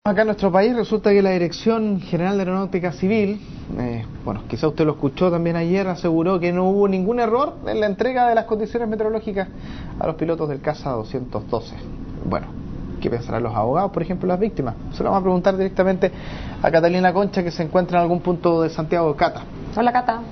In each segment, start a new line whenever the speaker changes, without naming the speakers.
Acá en nuestro país resulta que la Dirección General de Aeronáutica Civil, bueno, quizá usted lo escuchó también ayer, aseguró que no hubo ningún error en la entrega de las condiciones meteorológicas a los pilotos del CASA 212. Bueno, ¿qué pensarán los abogados, por ejemplo, las víctimas? Se lo vamos a preguntar directamente a Catalina Concha, que se encuentra en algún punto de Santiago. Cata.
Hola, Cata.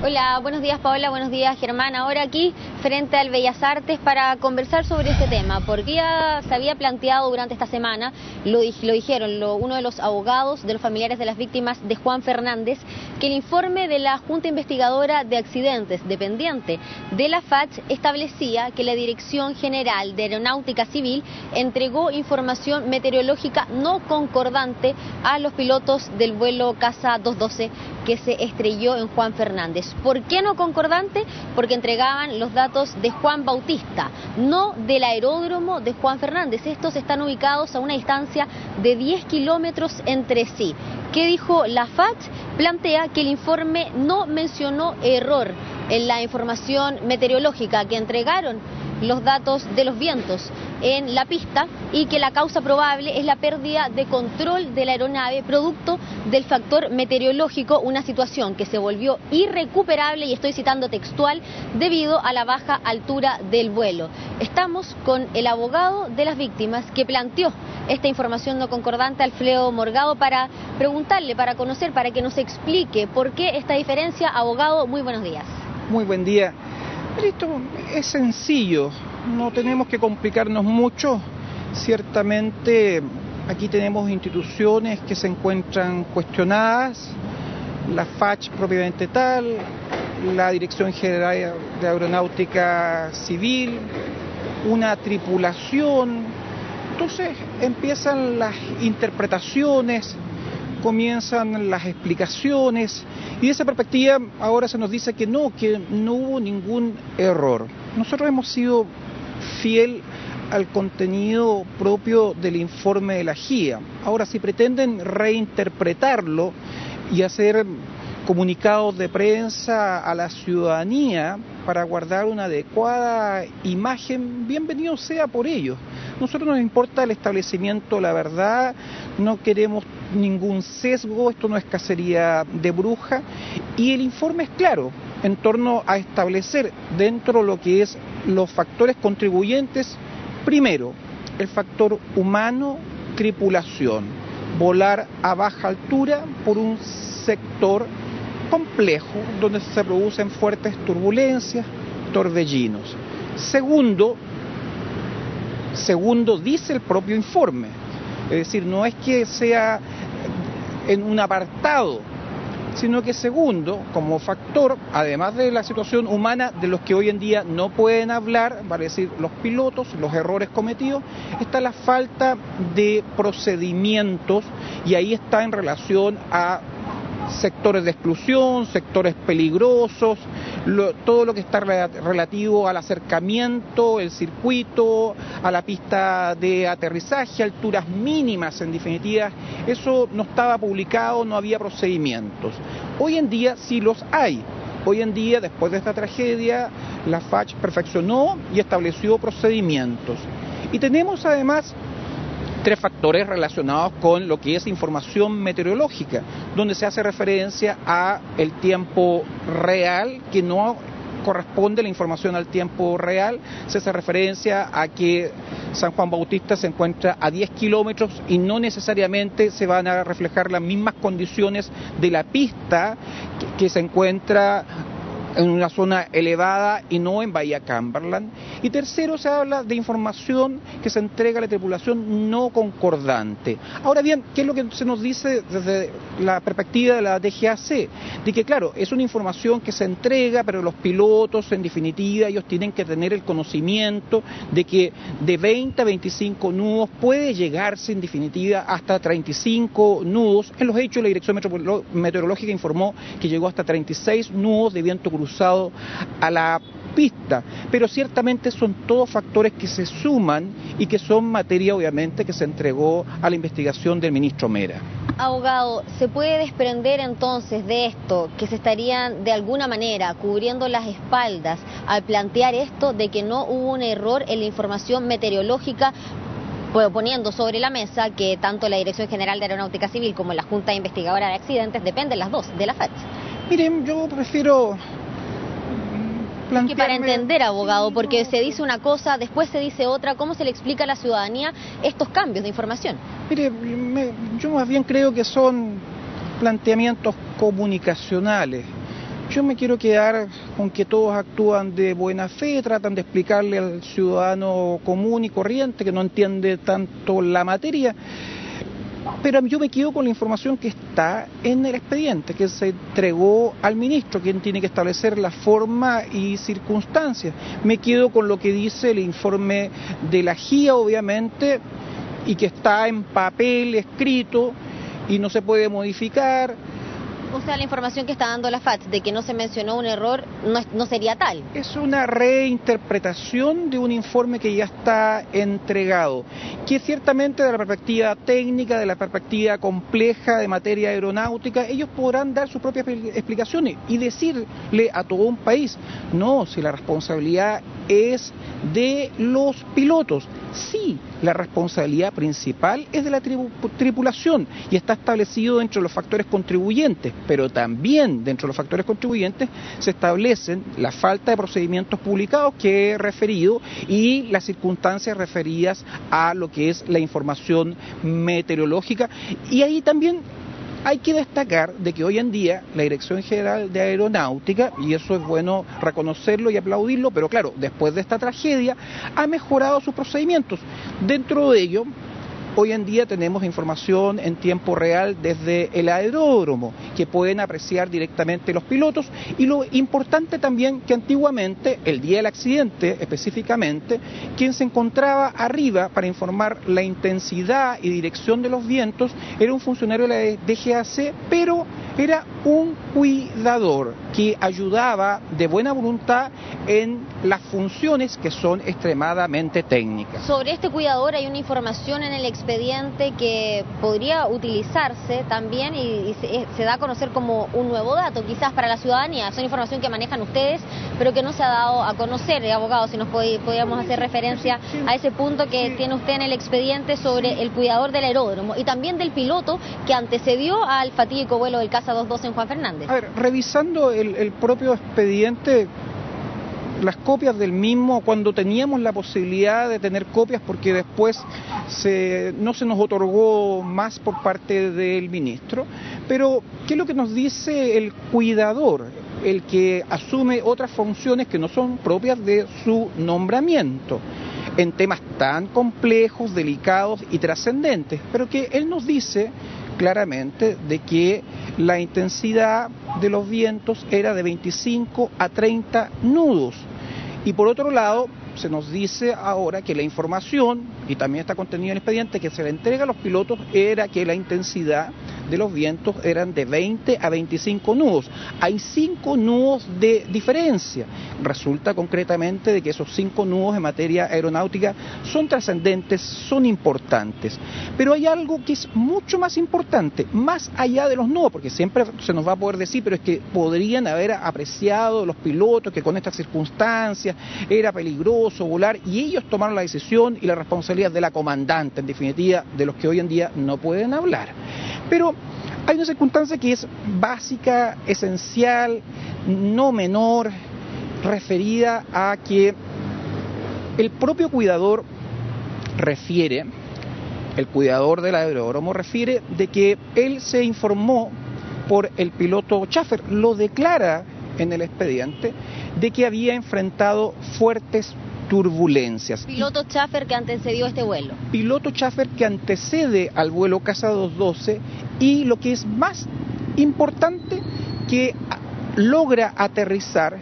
Hola, buenos días Paola, buenos días Germán. Ahora aquí frente al Bellas Artes para conversar sobre este tema, porque ya se había planteado durante esta semana, lo dijeron uno de los abogados de los familiares de las víctimas de Juan Fernández, que el informe de la Junta Investigadora de Accidentes dependiente de la FACH establecía que la Dirección General de Aeronáutica Civil entregó información meteorológica no concordante a los pilotos del vuelo CASA 212 que se estrelló en Juan Fernández. ¿Por qué no concordante? Porque entregaban los datos de Juan Bautista, no del aeródromo de Juan Fernández. Estos están ubicados a una distancia de 10 kilómetros entre sí. ¿Qué dijo la FACH? Plantea que el informe no mencionó error en la información meteorológica, que entregaron los datos de los vientos en la pista y que la causa probable es la pérdida de control de la aeronave producto del factor meteorológico, una situación que se volvió irrecuperable, y estoy citando textual, debido a la baja altura del vuelo. Estamos con el abogado de las víctimas que planteó esta información no concordante, Alfredo Morgado, para preguntarle, para conocer, para que nos explique por qué esta diferencia. Abogado, muy buenos días.
Muy buen día. Esto es sencillo, no tenemos que complicarnos mucho. Ciertamente aquí tenemos instituciones que se encuentran cuestionadas, la FACH propiamente tal, la Dirección General de Aeronáutica Civil, una tripulación. Entonces empiezan las interpretaciones, comienzan las explicaciones, y de esa perspectiva ahora se nos dice que no hubo ningún error. Nosotros hemos sido fiel al contenido propio del informe de la GIA. Ahora, si pretenden reinterpretarlo y hacer comunicados de prensa a la ciudadanía para guardar una adecuada imagen, bienvenido sea por ellos. Nosotros nos importa el establecimiento de la verdad, no queremos ningún sesgo, esto no es cacería de bruja, y el informe es claro en torno a establecer dentro de lo que es los factores contribuyentes. Primero, el factor humano, tripulación, volar a baja altura por un sector complejo donde se producen fuertes turbulencias, torbellinos. Segundo, dice el propio informe, es decir, no es que sea en un apartado, sino que segundo, como factor, además de la situación humana de los que hoy en día no pueden hablar, vale decir, los pilotos, los errores cometidos, está la falta de procedimientos, y ahí está en relación a sectores de exclusión, sectores peligrosos, todo lo que está relativo al acercamiento, el circuito, a la pista de aterrizaje, alturas mínimas en definitiva. Eso no estaba publicado, no había procedimientos. Hoy en día sí los hay. Hoy en día, después de esta tragedia, la FACH perfeccionó y estableció procedimientos. Y tenemos además tres factores relacionados con lo que es información meteorológica, donde se hace referencia a el tiempo real, que no corresponde la información al tiempo real. Se hace referencia a que San Juan Bautista se encuentra a 10 kilómetros y no necesariamente se van a reflejar las mismas condiciones de la pista que se encuentra en una zona elevada y no en Bahía Cumberland. Y tercero, se habla de información que se entrega a la tripulación no concordante. Ahora bien, ¿qué es lo que se nos dice desde la perspectiva de la DGAC? De que claro, es una información que se entrega, pero los pilotos en definitiva ellos tienen que tener el conocimiento de que de 20 a 25 nudos puede llegarse en definitiva hasta 35 nudos. En los hechos la Dirección Meteorológica informó que llegó hasta 36 nudos de viento cruzado a la pista, pero ciertamente son todos factores que se suman y que son materia obviamente que se entregó a la investigación del ministro Mera.
Abogado, ¿se puede desprender entonces de esto que se estarían de alguna manera cubriendo las espaldas al plantear esto de que no hubo un error en la información meteorológica poniendo sobre la mesa que tanto la Dirección General de Aeronáutica Civil como la Junta Investigadora de Accidentes dependen las dos de la FACH.
Miren, yo prefiero plantearme...
Que para entender, abogado, porque se dice una cosa, después se dice otra, ¿cómo se le explica a la ciudadanía estos cambios de información?
Mire, yo más bien creo que son planteamientos comunicacionales. Yo me quiero quedar con que todos actúan de buena fe, tratan de explicarle al ciudadano común y corriente que no entiende tanto la materia, pero yo me quedo con la información que está en el expediente, que se entregó al ministro, quien tiene que establecer la forma y circunstancias. Me quedo con lo que dice el informe de la GIA, obviamente, y que está en papel, escrito, y no se puede modificar.
O sea, la información que está dando la FACH de que no se mencionó un error no sería tal.
Es una reinterpretación de un informe que ya está entregado, que ciertamente de la perspectiva técnica, de la perspectiva compleja de materia aeronáutica, ellos podrán dar sus propias explicaciones y decirle a todo un país, no, si la responsabilidad es de los pilotos. Sí, la responsabilidad principal es de la tripulación y está establecido dentro de los factores contribuyentes, pero también dentro de los factores contribuyentes se establecen la falta de procedimientos publicados que he referido y las circunstancias referidas a lo que es la información meteorológica, y ahí también hay que destacar de que hoy en día la Dirección General de Aeronáutica, y eso es bueno reconocerlo y aplaudirlo, pero claro, después de esta tragedia, ha mejorado sus procedimientos. Dentro de ello, hoy en día tenemos información en tiempo real desde el aeródromo, que pueden apreciar directamente los pilotos, y lo importante también que antiguamente, el día del accidente específicamente, quien se encontraba arriba para informar la intensidad y dirección de los vientos era un funcionario de la DGAC, pero era un cuidador que ayudaba de buena voluntad en las funciones que son extremadamente técnicas.
Sobre este cuidador hay una información en el expediente que podría utilizarse también y se da a conocer como un nuevo dato, quizás para la ciudadanía. Son información que manejan ustedes, pero que no se ha dado a conocer. Abogado, si nos podíamos hacer referencia a ese punto que tiene usted en el expediente sobre el cuidador del aeródromo y también del piloto que antecedió al fatídico vuelo del Casa 212 en Juan Fernández.
A ver, revisando el propio expediente, las copias del mismo, cuando teníamos la posibilidad de tener copias, porque después no se nos otorgó más por parte del ministro, pero ¿qué es lo que nos dice el cuidador? El que asume otras funciones que no son propias de su nombramiento, en temas tan complejos, delicados y trascendentes, pero que él nos dice claramente de que la intensidad de los vientos era de 25 a 30 nudos. Y por otro lado, se nos dice ahora que la información, y también está contenida en el expediente, que se le entrega a los pilotos era que la intensidad de los vientos eran de 20 a 25 nudos. Hay 5 nudos de diferencia. Resulta concretamente de que esos 5 nudos en materia aeronáutica son trascendentes, son importantes. Pero hay algo que es mucho más importante, más allá de los nudos, porque siempre se nos va a poder decir, pero es que podrían haber apreciado los pilotos que con estas circunstancias era peligroso volar, y ellos tomaron la decisión y la responsabilidad de la comandante, en definitiva, de los que hoy en día no pueden hablar. Pero hay una circunstancia que es básica, esencial, no menor, referida a que el propio cuidador refiere, el cuidador del aeródromo refiere de que él se informó por el piloto Schaffer, lo declara en el expediente, de que había enfrentado fuertes turbulencias.
Piloto Schaffer que antecedió este vuelo.
Piloto Schaffer que antecede al vuelo Casa 212, y lo que es más importante, que logra aterrizar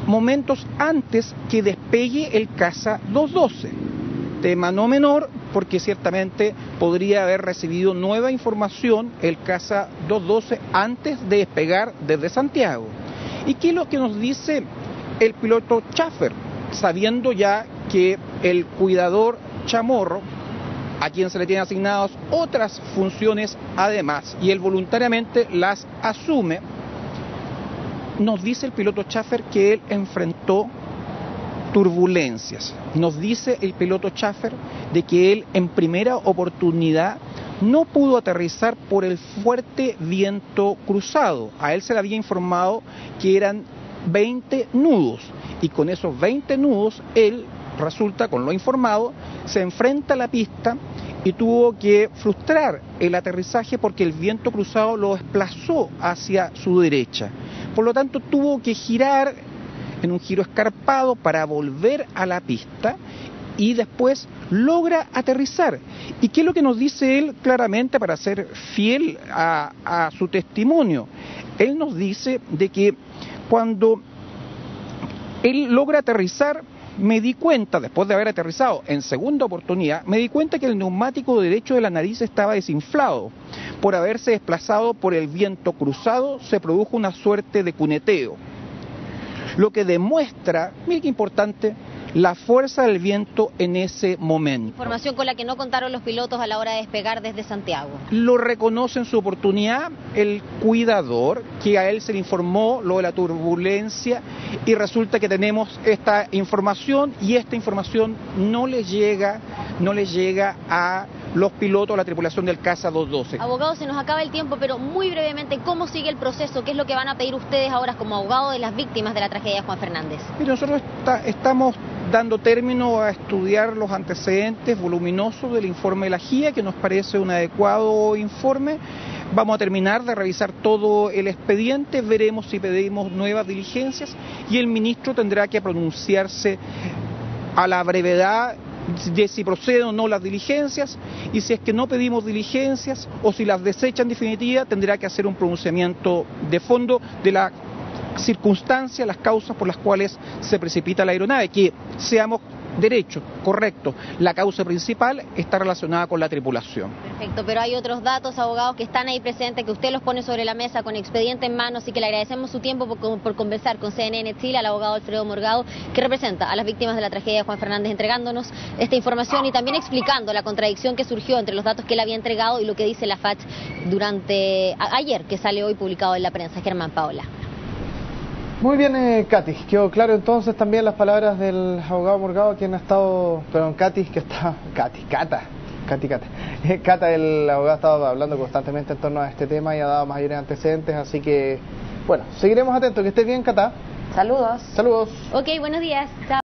momentos antes que despegue el Casa 212. Tema no menor, porque ciertamente podría haber recibido nueva información el Casa 212 antes de despegar desde Santiago. ¿Y qué es lo que nos dice el piloto Schaffer? Sabiendo ya que el cuidador Chamorro, a quien se le tienen asignadas otras funciones además, y él voluntariamente las asume, nos dice el piloto Schaffer que él enfrentó turbulencias. Nos dice el piloto Schaffer de que él en primera oportunidad no pudo aterrizar por el fuerte viento cruzado. A él se le había informado que eran 20 nudos y con esos 20 nudos él resulta, con lo informado, se enfrenta a la pista y tuvo que frustrar el aterrizaje porque el viento cruzado lo desplazó hacia su derecha. Por lo tanto, tuvo que girar en un giro escarpado para volver a la pista y después logra aterrizar. ¿Y qué es lo que nos dice él claramente para ser fiel a su testimonio? Él nos dice de que cuando él logra aterrizar, me di cuenta, después de haber aterrizado en segunda oportunidad, me di cuenta que el neumático derecho de la nariz estaba desinflado. Por haberse desplazado por el viento cruzado, se produjo una suerte de cuneteo. Lo que demuestra, mire qué importante, la fuerza del viento en ese momento.
Información con la que no contaron los pilotos a la hora de despegar desde Santiago.
Lo reconoce en su oportunidad el cuidador, que a él se le informó lo de la turbulencia y resulta que tenemos esta información y esta información no le llega a los pilotos, a la tripulación del Caza 212.
Abogado, se nos acaba el tiempo, pero muy brevemente, ¿cómo sigue el proceso? ¿Qué es lo que van a pedir ustedes ahora como abogado de las víctimas de la tragedia de Juan Fernández?
Mire, nosotros estamos dando término a estudiar los antecedentes voluminosos del informe de la JIA, que nos parece un adecuado informe. Vamos a terminar de revisar todo el expediente, veremos si pedimos nuevas diligencias y el ministro tendrá que pronunciarse a la brevedad de si proceden o no las diligencias, y si es que no pedimos diligencias o si las desecha en definitiva, tendrá que hacer un pronunciamiento de fondo de la circunstancia, las causas por las cuales se precipita la aeronave, que seamos derechos, correcto, la causa principal está relacionada con la tripulación.
Perfecto, pero hay otros datos, abogados, que están ahí presentes, que usted los pone sobre la mesa con expediente en mano, así que le agradecemos su tiempo por conversar con CNN Chile, al abogado Alfredo Morgado, que representa a las víctimas de la tragedia de Juan Fernández, entregándonos esta información y también explicando la contradicción que surgió entre los datos que él había entregado y lo que dice la FACH durante ayer, que sale hoy publicado en la prensa. Germán, Paola.
Muy bien, Katy, quedó claro entonces también las palabras del abogado Morgado, quien ha estado, perdón, Katy, Cata, el abogado ha estado hablando constantemente en torno a este tema y ha dado mayores antecedentes, así que, bueno, seguiremos atentos. Que estés bien, Cata.
Saludos.
Saludos.
Ok, buenos días. Chao.